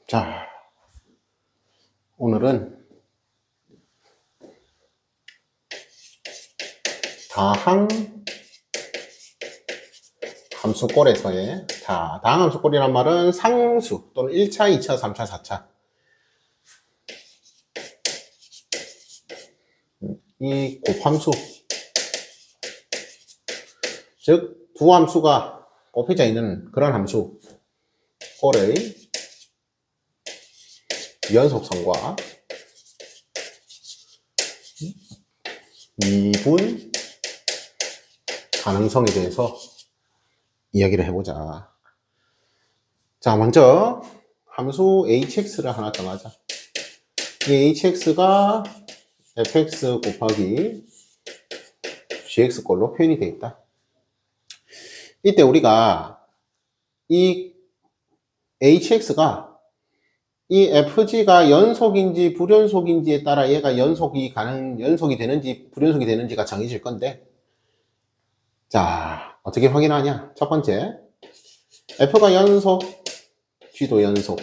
자, 오늘은 다항 함수꼴에서의 다항 함수꼴이란 말은 상수 또는 1차, 2차, 3차, 4차 이 곱함수, 즉 두 함수가 곱해져 있는 그런 함수 꼴의 연속성과 미분 가능성에 대해서 이야기를 해보자. 자, 먼저 함수 hx를 하나 정하자. 이 hx가 fx 곱하기 gx꼴로 표현이 되어 있다. 이때 우리가 이 hx가 이 fg가 연속인지 불연속인지에 따라 얘가 연속이 되는지 불연속이 되는지가 정해질 건데, 자, 어떻게 확인하냐? 첫 번째, f가 연속, g도 연속.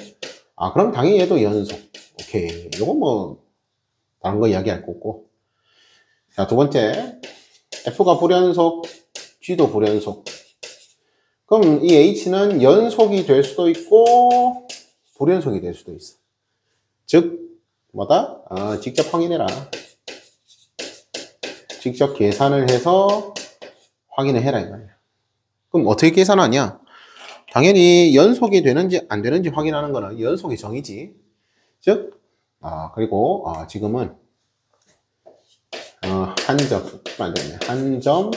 아, 그럼 당연히 얘도 연속. 오케이. 요거 뭐 다른 거 이야기할 거 없고. 자, 두 번째, f가 불연속, g도 불연속. 그럼 이 h는 연속이 될 수도 있고 불연속이 될 수도 있어. 즉 뭐다? 직접 확인해라. 직접 계산을 해서 확인을 해라 이 말이야. 그럼 어떻게 계산하냐? 당연히 연속이 되는지 안 되는지 확인하는 거는 연속의 정의지. 즉 그리고 지금은 한 점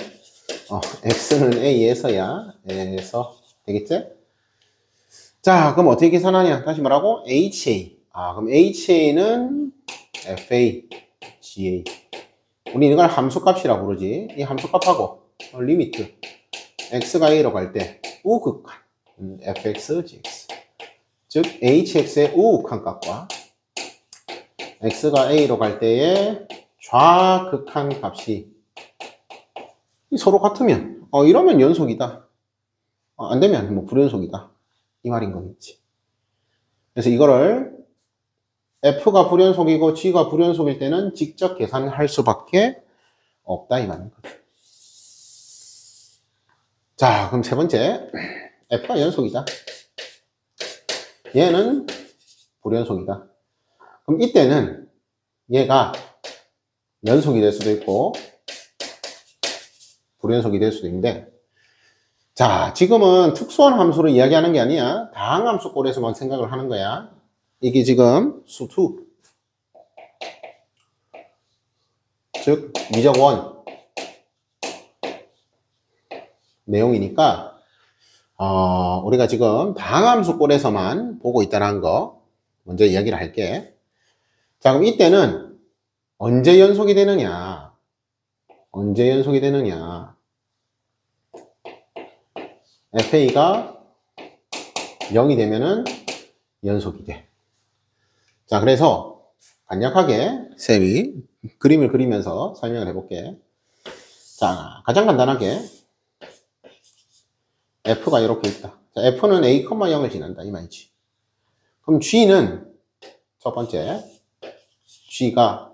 x는 a에서야 에서 되겠지? 자, 그럼 어떻게 계산하냐? 다시 말하고 HA. 그럼 HA는 FA, GA. 우리 이걸 함수값이라고 부르지. 이 함수값하고 리미트 x가 a로 갈 때 우극한 fx, gx. 즉 hx의 우극한 값과 x가 a로 갈 때의 좌극한 값이 서로 같으면 이러면 연속이다. 안 되면 뭐 불연속이다. 이 말인 거겠지. 그래서 이거를 f가 불연속이고 g가 불연속일 때는 직접 계산할 수밖에 없다 이 말인 거죠. 자, 그럼 세 번째, f가 연속이다. 얘는 불연속이다. 그럼 이때는 얘가 연속이 될 수도 있고 불연속이 될 수도 있는데, 자, 지금은 특수한 함수를 이야기하는 게 아니야. 다항 함수 꼴에서만 생각을 하는 거야. 이게 지금 수2, 즉 미적원 내용이니까 우리가 지금 다항 함수 꼴에서만 보고 있다는 거 먼저 이야기를 할게. 자, 그럼 이때는 언제 연속이 되느냐? 언제 연속이 되느냐? FA가 0이 되면은 연속이 돼. 자, 그래서 간략하게 쌤이 그림을 그리면서 설명을 해볼게. 자, 가장 간단하게 F가 이렇게 있다. 자, F는 A, 0을 지난다 이 말이지. 그럼 G는 첫 번째 G가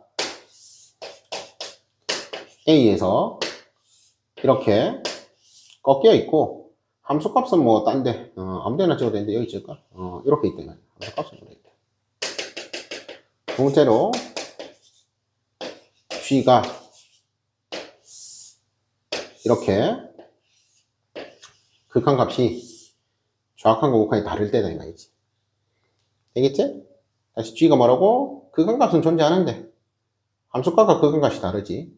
A에서 이렇게 꺾여 있고, 함수값은 뭐 딴데 아무 데나 찍어도 되는데 여기 찍을까? 이렇게 있다. 함수값은 이렇게 있다. 두 번째로 G가 이렇게 극한값이 좌극한과 우극한이 다를 때다 이 말이지. 되겠지? 다시 G가 뭐라고? 극한값은 존재하는데 함수값과 극한값이 다르지.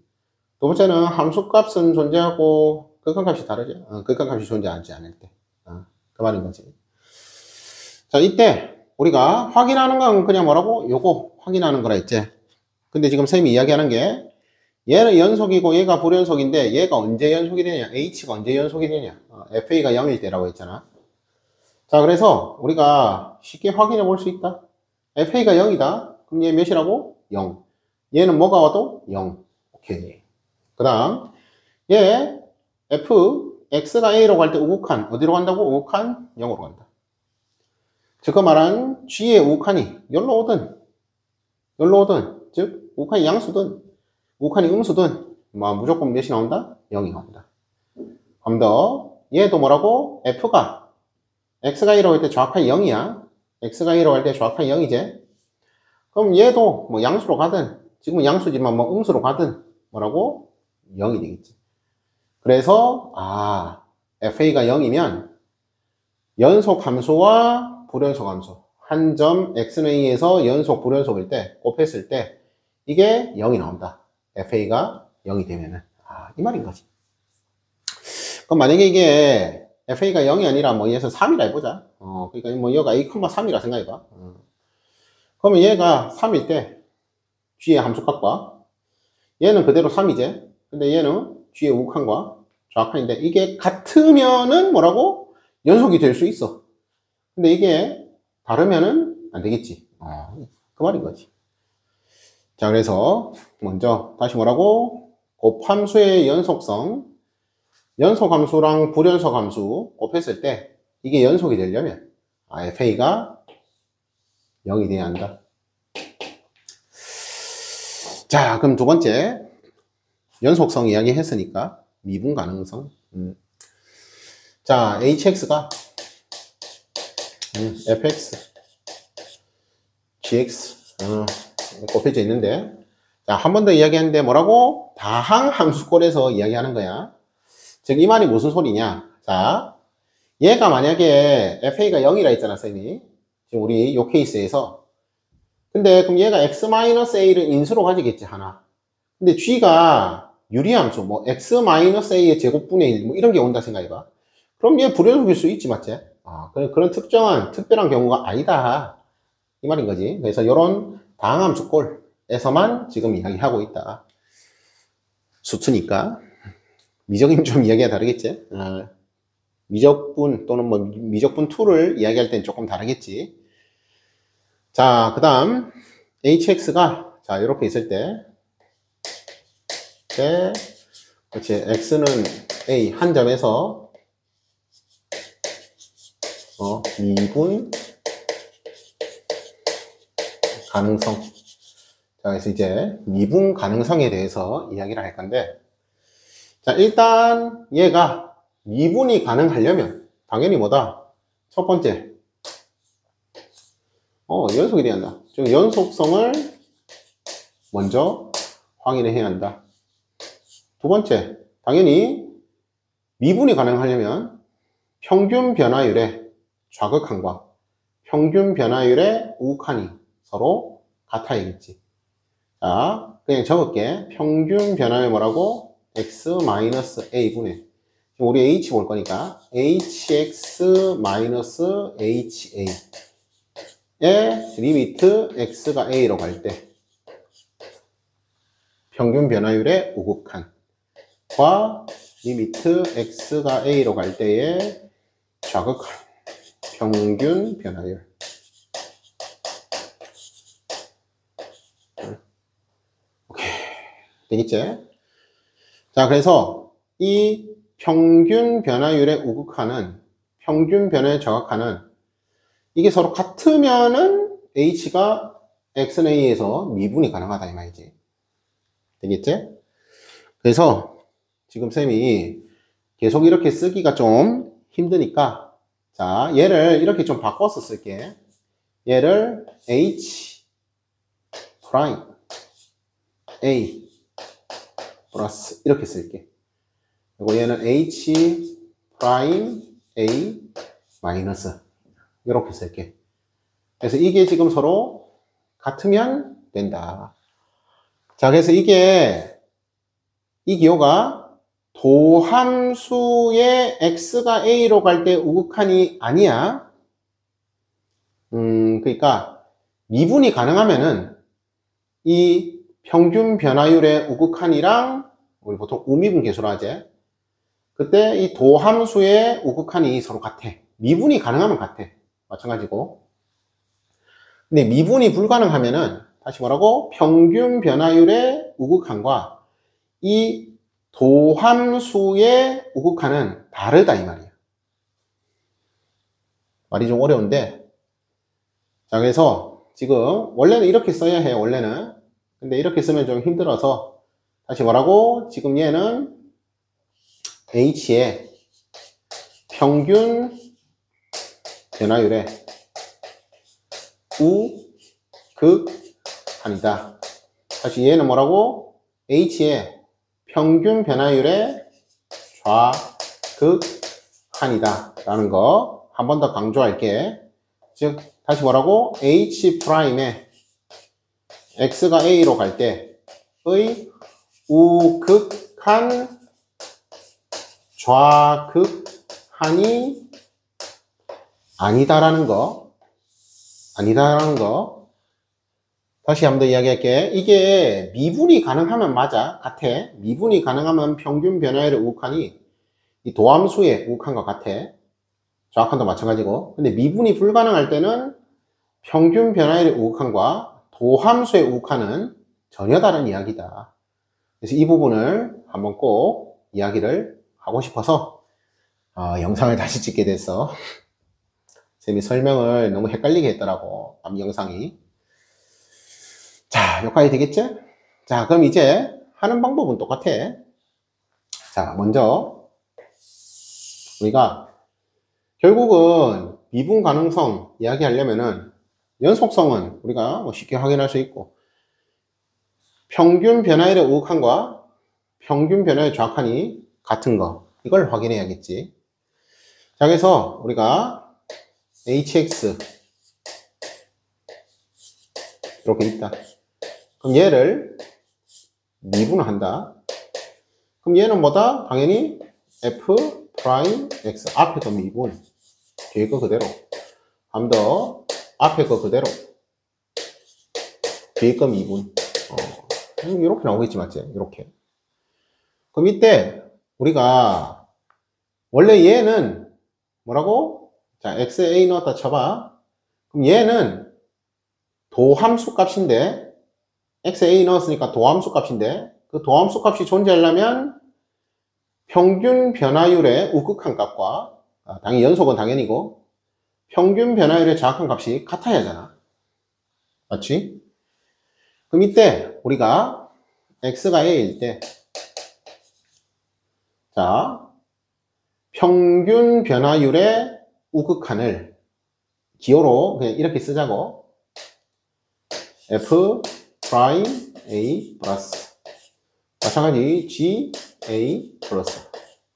두 번째는 함수값은 존재하고 극한값이 다르죠. 극한값이 존재하지 않을 때. 그 말인 거지. 자, 이때 우리가 확인하는 건 그냥 뭐라고? 요거 확인하는 거라 했지. 근데 지금 쌤이 이야기하는 게 얘는 연속이고 얘가 불연속인데 얘가 언제 연속이 되냐? H가 언제 연속이 되냐? FA가 0일 때라고 했잖아. 자, 그래서 우리가 쉽게 확인해 볼 수 있다. FA가 0이다. 그럼 얘 몇이라고? 0. 얘는 뭐가 와도 0. 오케이. 그 다음 얘 X가 A로 갈 때 우극한 어디로 간다고? 우극한 0으로 간다. 즉 그 말한 G의 우칸이 열로 오든 즉 우칸이 양수든 우칸이 음수든 뭐 무조건 몇이 나온다? 0이 나온다. 그럼 더 얘도 뭐라고? F가 X가 1라고 할 때 정확하게 0이야. X가 1라고 할 때 정확하게 0이지. 그럼 얘도 뭐 양수로 가든 지금은 양수지만 뭐 음수로 가든 뭐라고? 0이 되겠지. 그래서 FA가 0이면 연속 함수와 불연속 함수 한 점 xn에서 연속 불연속일 때 곱했을 때 이게 0이 나온다. FA가 0이 되면은 이 말인 거지. 그럼 만약에 이게 FA가 0이 아니라 뭐 얘에서 3이라 해보자. 그러니까 뭐 얘가 A,3이라 생각해봐. 그러면 얘가 3일 때 G의 함수값과 얘는 그대로 3이지. 근데 얘는 G의 우칸과 좌칸인데 이게 같으면은 뭐라고? 연속이 될 수 있어. 근데 이게 다르면은 안 되겠지. 그 말인 거지. 자, 그래서 먼저 다시 뭐라고? 곱함수의 연속성, 연속함수랑 불연속함수 곱했을 때 이게 연속이 되려면 FA가 0이 돼야 한다. 자, 그럼 두 번째 연속성 이야기 했으니까 미분 가능성. 자, HX가 fx, gx 곱해져 있는데, 자, 한 번 더 이야기하는데 뭐라고? 다항 함수꼴에서 이야기하는 거야. 즉, 이 말이 무슨 소리냐? 자, 얘가 만약에 fa가 0이라 했잖아, 쌤이. 지금 우리 요 케이스에서. 근데 그럼 얘가 x-a를 인수로 가지겠지, 하나. 근데 g가 유리함수, 뭐 x-a의 제곱분의 1, 뭐 이런 게 온다 생각해봐. 그럼 얘 불연속일 수 있지, 맞지? 그런 특별한 경우가 아니다. 이 말인 거지. 그래서 이런 다항함수꼴에서만 지금 이야기하고 있다. 수투니까. 미적이면 좀 이야기가 다르겠지? 미적분 또는 뭐 미적분 2를 이야기할 땐 조금 다르겠지. 자, 그 다음 hx가 자 이렇게 있을 때 그렇지. x는 a 한 점에서 미분 가능성. 자, 그래서 이제 미분 가능성에 대해서 이야기를 할 건데, 자, 일단 얘가 미분이 가능하려면 당연히 뭐다? 첫 번째, 연속이 돼야 한다. 즉 연속성을 먼저 확인을 해야 한다. 두 번째, 당연히 미분이 가능하려면 평균 변화율의 좌극한과 평균 변화율의 우극한이 서로 같아야겠지. 자, 그냥 적을게. 평균 변화율 뭐라고? x-a분의 지금 우리 h 볼 거니까 hx-ha의 리미트 x가 a로 갈 때 평균 변화율의 우극한과 리미트 x가 a로 갈 때의 좌극한 평균 변화율. 오케이. 되겠지? 자, 그래서 이 평균 변화율의 우극한은, 평균 변화율 좌극한은 이게 서로 같으면은 h가 xnA에서 미분이 가능하다 이 말이지. 되겠지? 그래서 지금 쌤이 계속 이렇게 쓰기가 좀 힘드니까, 자, 얘를 이렇게 좀 바꿔서 쓸게. 얘를 h 프라임 a 플러스 이렇게 쓸게. 그리고 얘는 h 프라임 a 마이너스 이렇게 쓸게. 그래서 이게 지금 서로 같으면 된다. 자, 그래서 이 기호가 도함수의 x가 a로 갈 때 우극한이 아니야. 그러니까 미분이 가능하면은 이 평균 변화율의 우극한이랑 우리 보통 우미분 계수로 하지. 그때 이 도함수의 우극한이 서로 같아. 미분이 가능하면 같아. 마찬가지고. 근데 미분이 불가능하면은 다시 뭐라고? 평균 변화율의 우극한과 이 도함수의 우극한은 다르다 이 말이야. 말이 좀 어려운데 자, 그래서 지금 원래는 이렇게 써야 해요, 원래는. 근데 이렇게 쓰면 좀 힘들어서 다시 뭐라고? 지금 얘는 H의 평균 변화율의 우극한이다. 다시 얘는 뭐라고? H의 평균 변화율의 좌극한이다 라는 거 한 번 더 강조할게. 즉 다시 뭐라고? H'의 X가 A로 갈 때의 우극한 좌극한이 아니다라는 거. 다시 한 번 더 이야기할게. 이게 미분이 가능하면 맞아. 같아. 미분이 가능하면 평균 변화율의 우극한이 이 도함수의 우극한과 같아. 좌극한도 마찬가지고. 근데 미분이 불가능할 때는 평균 변화율의 우극한과 도함수의 우극한은 전혀 다른 이야기다. 그래서 이 부분을 한번 꼭 이야기를 하고 싶어서 영상을 다시 찍게 됐어. 쌤이 설명을 너무 헷갈리게 했더라고, 앞 영상이. 자, 여기까지 되겠지? 자, 그럼 이제 하는 방법은 똑같아. 자, 먼저 우리가 결국은 미분 가능성 이야기하려면은 연속성은 우리가 뭐 쉽게 확인할 수 있고, 평균 변화율의 우극한과 평균 변화율의 좌극한이 같은 거, 이걸 확인해야겠지. 자, 그래서 우리가 hx 이렇게 있다. 그럼 얘를 미분을 한다. 그럼 얘는 뭐다? 당연히 f 프라임 x, 앞에 거 미분, 뒤에 거 그대로. 한 번 더, 앞에 거 그대로, 뒤에 거 미분. 이렇게 나오겠지, 맞지? 이렇게. 그럼 이때 우리가 원래 얘는 뭐라고? 자, xa 넣었다 쳐봐. 그럼 얘는 도함수 값인데, xa 넣었으니까 도함수 값인데, 그 도함수 값이 존재하려면 평균 변화율의 우극한 값과, 당연히 연속은 당연히고, 평균 변화율의 좌극한 값이 같아야 하잖아. 맞지? 그럼 이때 우리가 x가 a일 때, 자, 평균 변화율의 우극한을 기호로 그냥 이렇게 쓰자고. f 프라임 a 플러스, 마찬가지 g a 플러스,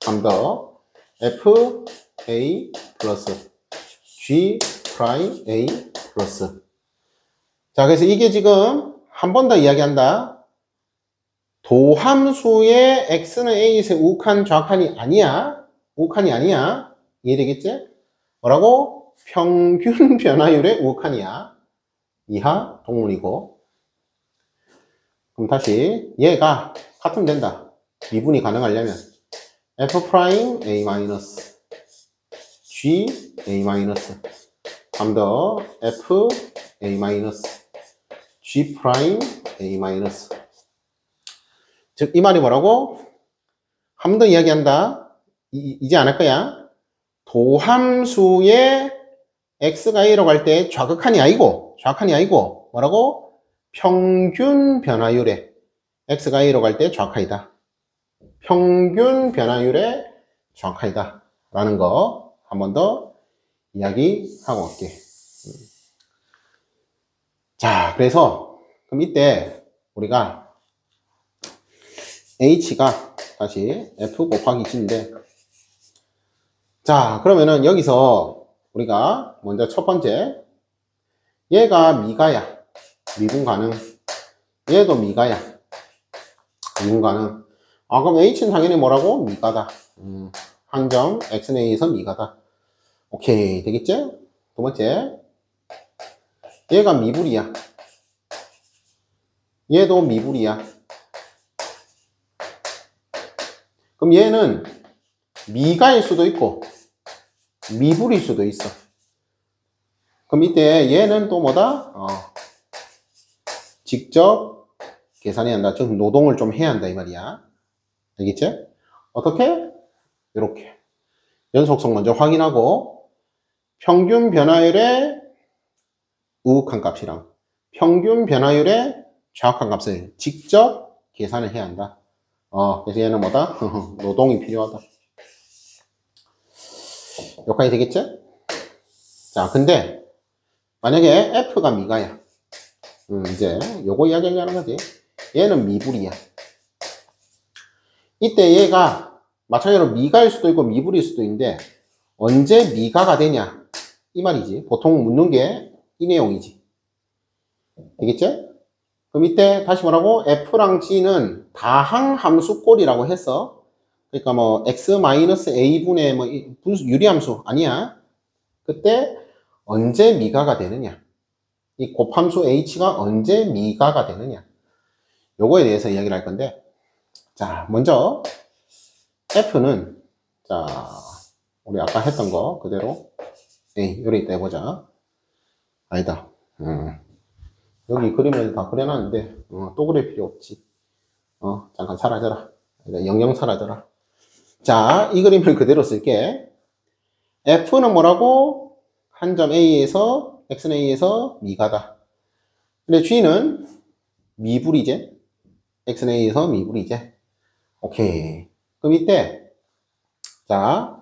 한 더 f a 플러스 g 프라임 a 플러스. 자, 그래서 이게 지금 한 번 더 이야기한다. 도함수의 x는 a의 우극한 좌극한이 아니야. 우극한이 아니야. 이해되겠지? 뭐라고? 평균 변화율의 우극한이야. 이하 동문이고. 그럼 다시 얘가 같으면 된다. 미분이 가능하려면 f 프라임 a 마이너스 g a 마이너스, 한 더 f a 마이너스 g 프라임 a 마이너스. 즉 이 말이 뭐라고? 한 번 더 이야기한다. 이제 안 할 거야. 도함수의 x가 a로 갈 때 좌극한이 아니고 뭐라고? 평균 변화율의 x가 a로 갈 때 좌극한이다. 평균 변화율의 좌극한이다 라는 거 한 번 더 이야기하고 갈게. 자, 그래서 그럼 이때 우리가 h가 다시 f 곱하기 g인데, 자, 그러면은 여기서 우리가 먼저 첫 번째, 얘가 미가야. 미분 가능. 얘도 미가야. 미분 가능. 그럼 h는 당연히 뭐라고? 미가다. 한 점 x는 a에서 미가다. 오케이, 되겠지? 두 번째, 얘가 미불이야. 얘도 미불이야. 그럼 얘는 미가일 수도 있고 미불일 수도 있어. 그럼 이때 얘는 또 뭐다? 직접 계산해야 한다. 좀 노동을 좀 해야 한다 이 말이야. 알겠지? 어떻게? 이렇게 연속성 먼저 확인하고 평균 변화율의 우극한 값이랑 평균 변화율의 정확한 값을 직접 계산을 해야 한다. 그래서 얘는 뭐다? 노동이 필요하다. 여기까지 되겠지? 자, 근데 만약에 F가 미가야. 이제 요거 이야기하려는 거지. 얘는 미불이야. 이때 얘가 마찬가지로 미가일 수도 있고 미불일 수도 있는데 언제 미가가 되냐 이 말이지. 보통 묻는 게 이 내용이지. 되겠지? 그럼 이때 다시 뭐라고? F랑 G는 다항 함수꼴이라고 했어. 그러니까 뭐 x-a분의 뭐 유리함수 아니야. 그때 언제 미가가 되느냐, 이 곱함수 h가 언제 미가가 되느냐, 요거에 대해서 이야기를 할 건데, 자 먼저 F는, 자 우리 아까 했던 거 그대로 요리 이따 해보자. 아니다, 여기 그림을 다 그려놨는데 또 그릴 필요 없지. 잠깐 사라져라. 영영 사라져라. 자, 이 그림을 그대로 쓸게. F는 뭐라고? 한 점 A에서 x는 A에서 미가다. 근데 G는 미불이제. x는 A에서 미불이제. 오케이. 그럼 이때 자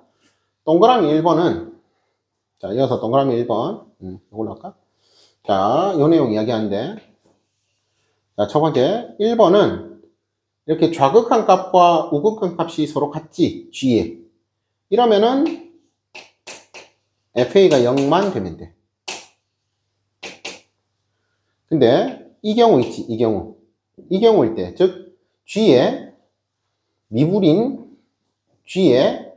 동그라미 1번은, 자 이어서 동그라미 1번 이걸로 할까? 자, 요 내용 이야기하는데, 자, 첫 번째 1번은 이렇게 좌극한 값과 우극한 값이 서로 같지, G에. 이러면은 FA가 0만 되면 돼. 근데 이 경우 있지, 이 경우일 때, 즉 G에 미불인 G에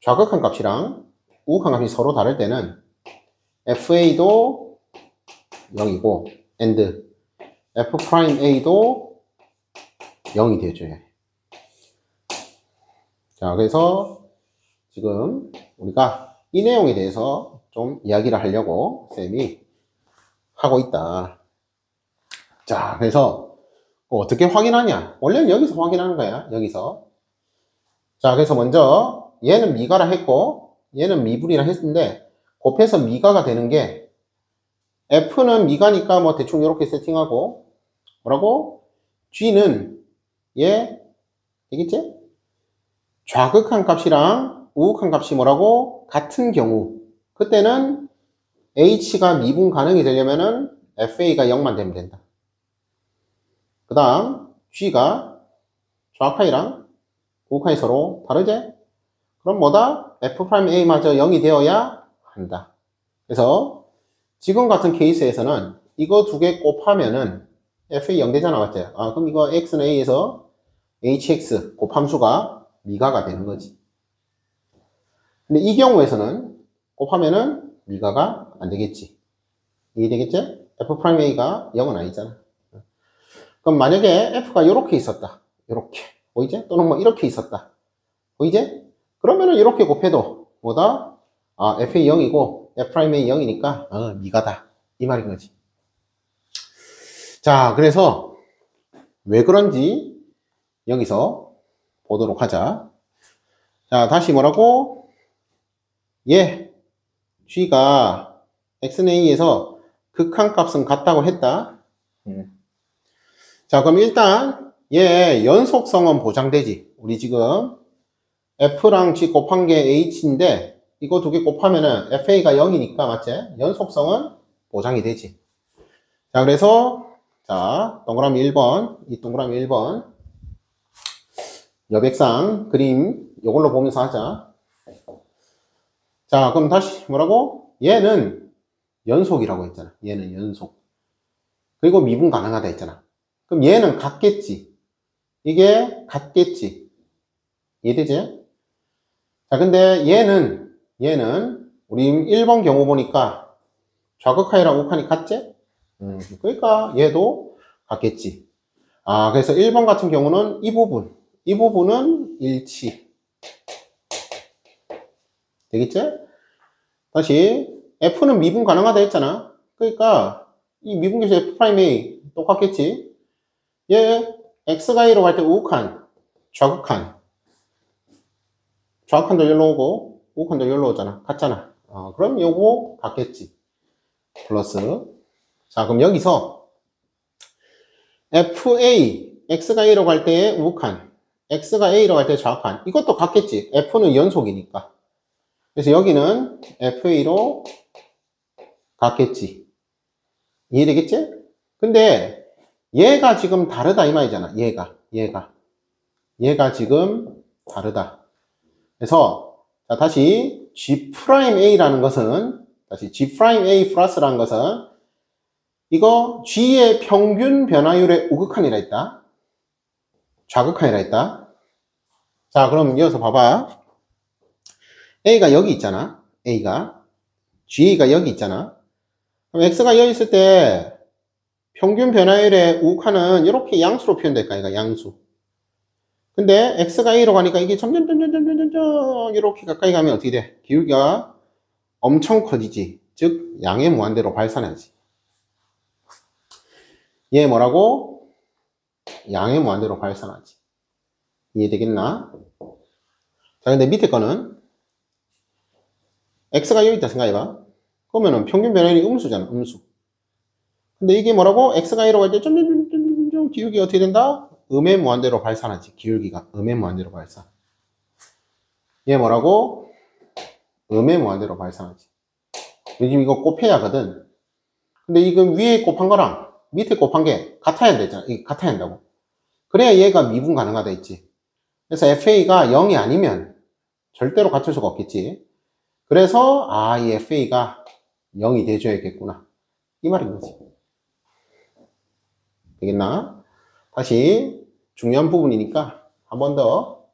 좌극한 값이랑 우극한 값이 서로 다를 때는 FA도 0이고 and F'A도 0이 되어줘야 해. 자, 그래서 지금 우리가 이 내용에 대해서 좀 이야기를 하려고 쌤이 하고 있다. 자, 그래서 어떻게 확인하냐? 원래는 여기서 확인하는 거야, 여기서. 자, 그래서 먼저 얘는 미가라 했고 얘는 미불이라 했는데 곱해서 미가가 되는 게, F는 미가니까 뭐 대충 이렇게 세팅하고, 뭐라고? G는 얘 되겠지? 좌극한 값이랑 우극한 값이 뭐라고? 같은 경우, 그때는 H가 미분 가능이 되려면은 FA가 0만 되면 된다. 그 다음 G가 좌극한이랑 우극한이 서로 다르지? 그럼 뭐다? F'A마저 0이 되어야 한다. 그래서 지금 같은 케이스에서는 이거 두 개 곱하면은 FA 0 되잖아, 맞지? 그럼 이거 X는 A에서 HX 곱함수가 미가가 되는 거지. 근데 이 경우에서는 곱하면은 미가가 안 되겠지. 이해되겠지? F'A가 0은 아니잖아. 그럼 만약에 F가 이렇게 있었다. 이렇게. 보이지? 또는 뭐 이렇게 있었다. 보이지? 그러면은 이렇게 곱해도 뭐다? FA 0이고 F'A 0이니까 미가다. 이 말인 거지. 자, 그래서 왜 그런지 여기서 보도록 하자. 자, 다시 뭐라고? G가 x는 A에서 극한값은 같다고 했다. 자, 그럼 일단 얘 연속성은 보장되지. 우리 지금 F랑 G 곱한 게 H인데 이거 두 개 곱하면은 FA가 0이니까 맞지? 연속성은 보장이 되지. 자, 그래서 자, 동그라미 1번, 이 동그라미 1번 여백상 그림 이걸로 보면서 하자. 자, 그럼 다시 뭐라고? 얘는 연속이라고 했잖아. 얘는 연속. 그리고 미분 가능하다 했잖아. 그럼 얘는 같겠지. 이게 같겠지. 이해되지? 자, 근데 얘는 우리 1번 경우 보니까 좌극한이랑 우극한이 같지? 그러니까 얘도 같겠지. 그래서 1번 같은 경우는 이 부분은 일치. 되겠지? 다시 F는 미분 가능하다 했잖아. 그러니까 이 미분계수 F'A 똑같겠지? 얘 X가 A로 갈 때 우극한, 좌극한도 여기로 오고 우극한도 여기로 오잖아. 같잖아. 그럼 요거 같겠지. 플러스 자, 그럼 여기서 FA, X가 A라고 할 때의 우극한, X가 A라고 할 때 좌극한. 이것도 같겠지. F는 연속이니까. 그래서 여기는 FA로 같겠지. 이해되겠지? 근데 얘가 지금 다르다 이 말이잖아. 얘가 지금 다르다. 그래서 자, 다시 G'A라는 것은 다시 G'A 플러스라는 것은 이거 G의 평균 변화율의 우극한이라 했다. 좌극한이라 했다. 자, 그럼 이어서 봐봐. A가 여기 있잖아. G가 여기 있잖아. 그럼 X가 여기 있을 때 평균 변화율의 우극한은 이렇게 양수로 표현될까? 이거 양수. 근데 X가 A로 가니까 이게 점점 이렇게 가까이 가면 어떻게 돼? 기울기가 엄청 커지지. 즉 양의 무한대로 발산하지. 얘 뭐라고? 양의 무한대로 발산하지. 이해되겠나? 자, 근데 밑에 거는 X가 여기 있다 생각해봐. 그러면은 평균 변화율이 음수잖아. 음수. 근데 이게 뭐라고? X가 A로 갈 때 점점 기울기가 어떻게 된다? 음의 무한대로 발산하지. 기울기가 음의 무한대로 발산. 얘 뭐라고? 음의 무한대로 발산하지. 요즘 이거 곱해야 하거든. 근데 이거 위에 곱한 거랑 밑에 곱한 게 같아야 되잖아. 이게 같아야 한다고. 그래야 얘가 미분 가능하다 했지. 그래서 FA가 0이 아니면 절대로 같을 수가 없겠지. 그래서 이 FA가 0이 돼줘야겠구나. 이 말인 거지. 되겠나? 다시 중요한 부분이니까 한 번 더.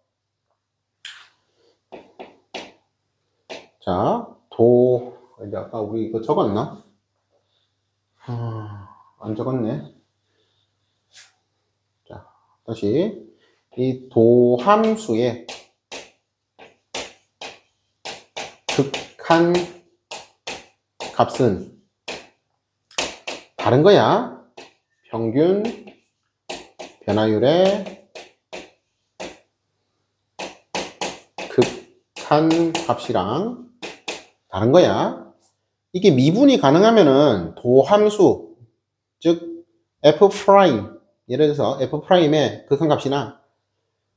자, 이제 아까 우리 이거 적었나? 안 적었네. 자, 다시 이 도함수의 극한 값은 다른 거야. 평균 변화율의 극한 값이랑 다른 거야. 이게 미분이 가능하면은 도함수, 즉 F', 예를 들어서 F'의 극한값이나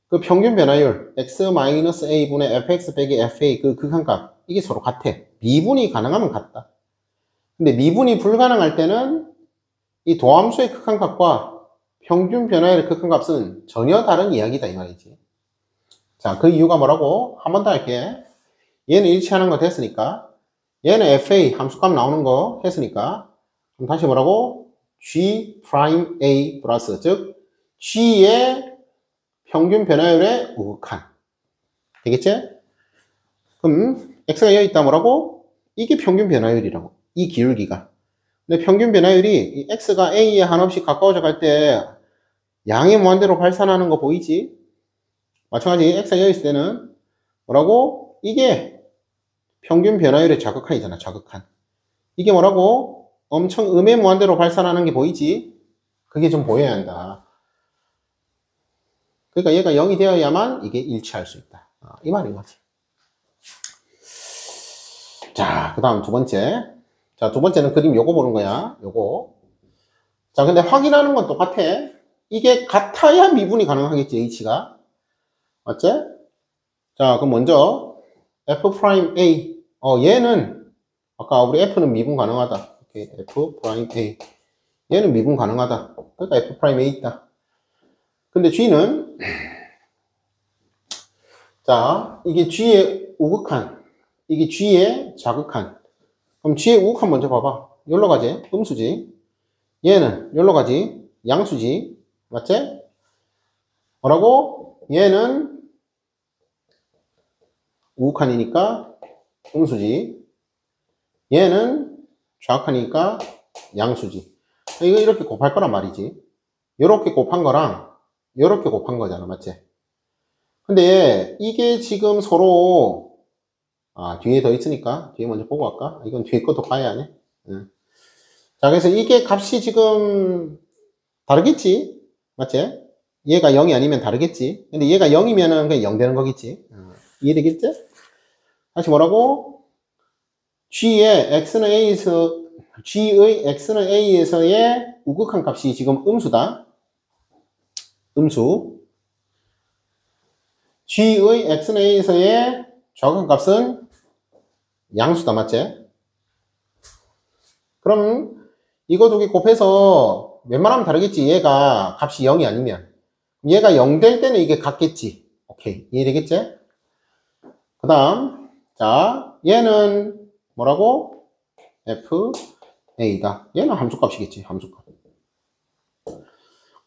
그 평균 변화율 x-a분의 fx 빼기 fa 그 극한값 이게 서로 같아. 미분이 가능하면 같다. 근데 미분이 불가능할 때는 이 도함수의 극한값과 평균 변화율의 극한값은 전혀 다른 이야기다 이 말이지. 자, 그 이유가 뭐라고? 한 번 더 할게. 얘는 일치하는 거 됐으니까, 얘는 fa 함수값 나오는 거 했으니까, 그럼 다시 뭐라고? G'A 플러스, 즉 G의 평균 변화율의 우극한. 되겠지? 그럼 X가 여기 있다 뭐라고? 이게 평균 변화율이라고. 이 기울기가. 근데 평균 변화율이 이 X가 A에 한없이 가까워져 갈 때 양의 무한대로 발산하는 거 보이지? 마찬가지 X가 여기 있을 때는 뭐라고? 이게 평균 변화율의 좌극한이잖아. 좌극한. 이게 뭐라고? 엄청 음의 무한대로 발산하는 게 보이지? 그게 좀 보여야 한다. 그러니까 얘가 0이 되어야만 이게 일치할 수 있다. 이 말인 거지. 자, 그 다음 두 번째. 자, 두 번째는 그림 요거 보는 거야. 요거. 자, 근데 확인하는 건 똑같아. 이게 같아야 미분이 가능하겠지, H가. 맞지? 자, 그럼 먼저 F'A. 얘는 아까 우리 F는 미분 가능하다. 오케이, F'A. 얘는 미분 가능하다. 그러니까 F'A 있다. 근데 G는 자, 이게 G의 우극한, 이게 G의 좌극한. 그럼 G의 우극한 먼저 봐봐. 여기로 가지, 음수지. 얘는 여기로 가지, 양수지. 맞지? 뭐라고? 얘는 우극한이니까 음수지. 얘는 좌극하니까 양수지. 이거 이렇게 곱할 거란 말이지. 이렇게 곱한 거랑 이렇게 곱한 거잖아. 맞지? 근데 이게 지금 서로 뒤에 더 있으니까 뒤에 먼저 보고 갈까? 이건 뒤에 것도 봐야 하네. 자, 그래서 이게 값이 지금 다르겠지? 맞지? 얘가 0이 아니면 다르겠지? 근데 얘가 0이면은 그냥 0 되는 거겠지? 이해되겠지? 다시 뭐라고? G의 X는 A에서 G의 X는 A에서의 우극한 값이 지금 음수다. 음수. G의 X는 A에서의 좌극한 값은 양수다. 맞지? 그럼 이거 두 개 곱해서 웬만하면 다르겠지. 얘가 값이 0이 아니면. 얘가 0 될 때는 이게 같겠지. 오케이. 이해되겠지? 그 다음, 자, 얘는 뭐라고? FA다. 얘는 함수값이겠지. 함수값.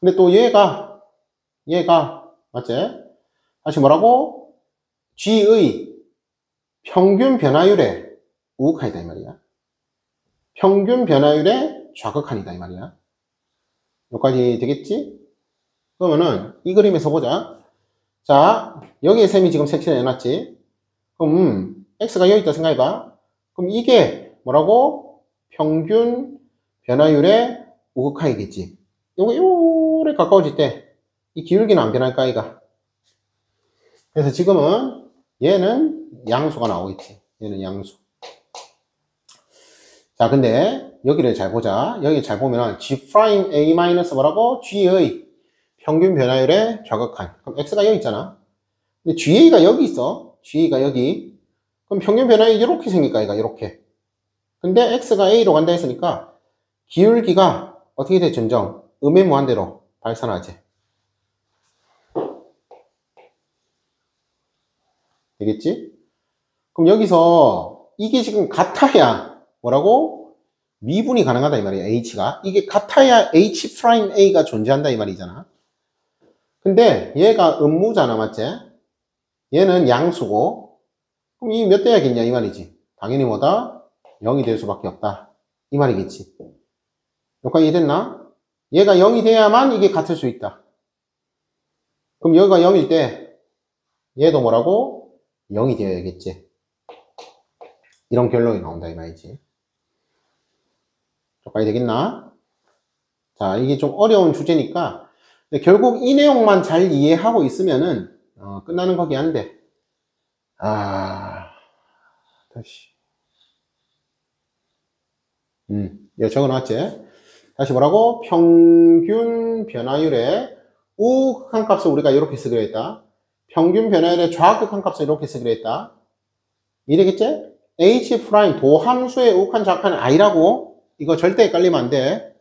근데 또 얘가, 맞지? 다시 뭐라고? G의 평균 변화율의 우극한이다. 이 말이야. 평균 변화율의 좌극한이다. 이 말이야. 여기까지 되겠지? 그러면은 이 그림에서 보자. 자, 여기에 셈이 지금 색칠해 놨지. 그럼 x가 여기 있다 생각해봐. 그럼 이게 뭐라고? 평균 변화율의 우극한이겠지. 요거 요래 가까워질 때 이 기울기는 안 변할까 이가. 그래서 지금은 얘는 양수가 나오겠지. 얘는 양수. 자, 근데 여기를 잘 보자. 여기 잘 보면은 G'A 마이너스 뭐라고? G의 평균 변화율의 좌극한. 그럼 x가 여기 있잖아. 근데 GA가 여기 있어. GA가 여기. 그럼 평균 변화율이 이렇게 생길까, 얘가 이렇게. 근데 x가 A로 간다 했으니까 기울기가 어떻게 돼? 점점 음의 무한대로 발산하지. 되겠지? 그럼 여기서 이게 지금 같아야 뭐라고? 미분이 가능하다 이 말이야. H가. 이게 같아야 H'A가 존재한다 이 말이잖아. 근데 얘가 음무잖아. 맞지? 얘는 양수고 그럼 이 몇 돼야겠냐 이 말이지. 당연히 뭐다? 0이 될 수밖에 없다 이 말이겠지. 여기까지 이해됐나? 얘가 0이 돼야만 이게 같을 수 있다. 그럼 여기가 0일 때 얘도 뭐라고? 0이 되어야겠지. 이런 결론이 나온다 이 말이지. 여기까지 되겠나? 자, 이게 좀 어려운 주제니까 근데 결국 이 내용만 잘 이해하고 있으면은 끝나는 거긴 한데 다시 여기 적어놨지. 다시 뭐라고? 평균 변화율의 우극한 값을 우리가 이렇게 쓰기로 했다. 평균 변화율의 좌극한 값을 이렇게 쓰기로 했다. 이해되겠지? H' 도함수의 우극한 좌극한은 아니라고. 이거 절대 헷갈리면 안 돼.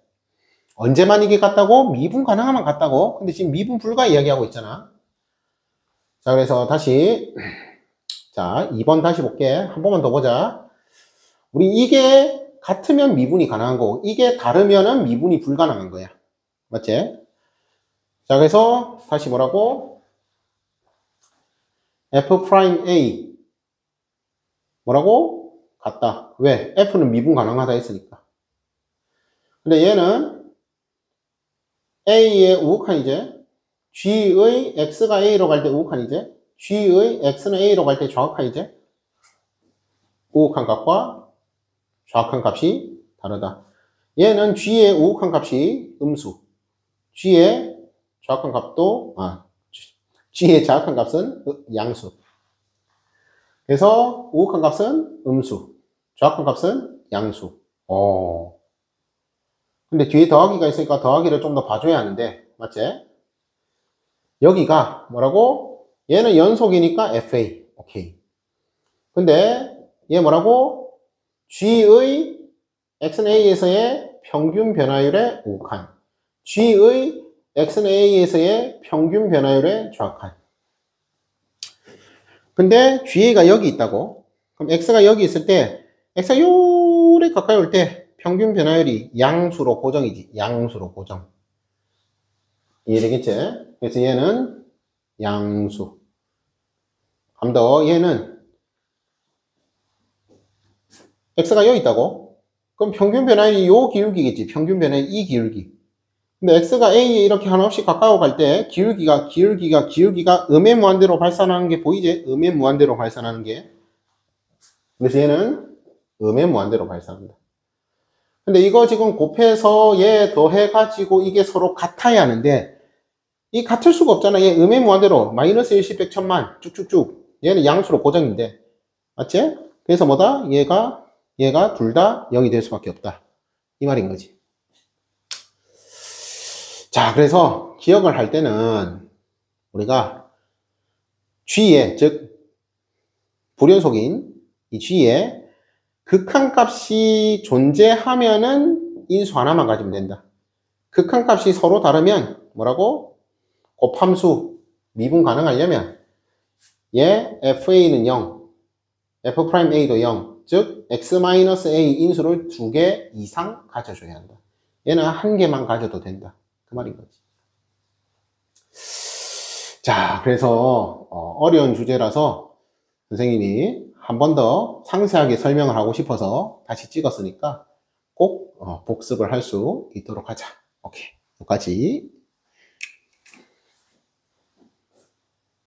언제만 이게 같다고? 미분 가능하면 같다고. 근데 지금 미분 불가 이야기하고 있잖아. 자, 그래서 다시 자, 2번 다시 볼게. 한 번만 더 보자. 우리 이게 같으면 미분이 가능한 거고 이게 다르면은 미분이 불가능한 거야. 맞지? 자, 그래서 다시 뭐라고? F'A 뭐라고? 같다. 왜? F는 미분 가능하다 했으니까. 근데 얘는 A의 우극한이지. G의 X가 A로 갈 때 우극한이지. G의 X는 A로 갈 때 좌극한이지. 우극한 값과 좌극한 값이 다르다. 얘는 G의 우극한 값이 음수. G의 좌극한 값도 G의 좌극한 값은 양수. 그래서 우극한 값은 음수. 좌극한 값은 양수. 근데 뒤에 더하기가 있으니까 더하기를 좀 더 봐줘야 하는데 맞지? 여기가 뭐라고? 얘는 연속이니까 FA. 오케이. 근데 얘 뭐라고? G의 X는 A에서의 평균 변화율의 우극한. G의 X는 A에서의 평균 변화율의 좌극한. 근데 G가 여기 있다고? 그럼 X가 여기 있을 때 X가 요래 가까이 올 때 평균 변화율이 양수로 고정이지. 양수로 고정. 이해되겠지? 그래서 얘는 양수. 한 더 얘는 X가 여기 있다고? 그럼 평균 변화율이 요 기울기겠지. 평균 변화율 이 기울기. 근데 X가 A에 이렇게 하나씩 가까워 갈 때 기울기가 음의 무한대로 발산하는 게 보이지? 음의 무한대로 발산하는 게. 그래서 얘는 음의 무한대로 발산한다. 근데 이거 지금 곱해서 얘 더해가지고 이게 서로 같아야 하는데 이 같을 수가 없잖아. 얘 음의 무한대로 마이너스 1, 10, 100, 1000만 쭉쭉쭉. 얘는 양수로 고정인데 맞지? 그래서 뭐다? 얘가 둘 다 0이 될 수밖에 없다. 이 말인 거지. 자, 그래서 기억을 할 때는 우리가 G에, 즉 불연속인 이 G에 극한값이 존재하면은 인수 하나만 가지면 된다. 극한값이 서로 다르면 뭐라고? 곱함수 미분 가능하려면 얘 FA는 0, F'A도 0, 즉 X-A 인수를 2개 이상 가져줘야 한다. 얘는 1개만 가져도 된다. 그 말인 거지. 자, 그래서 어려운 주제라서 선생님이 한 번 더 상세하게 설명을 하고 싶어서 다시 찍었으니까 꼭 복습을 할 수 있도록 하자. 오케이. 여기까지.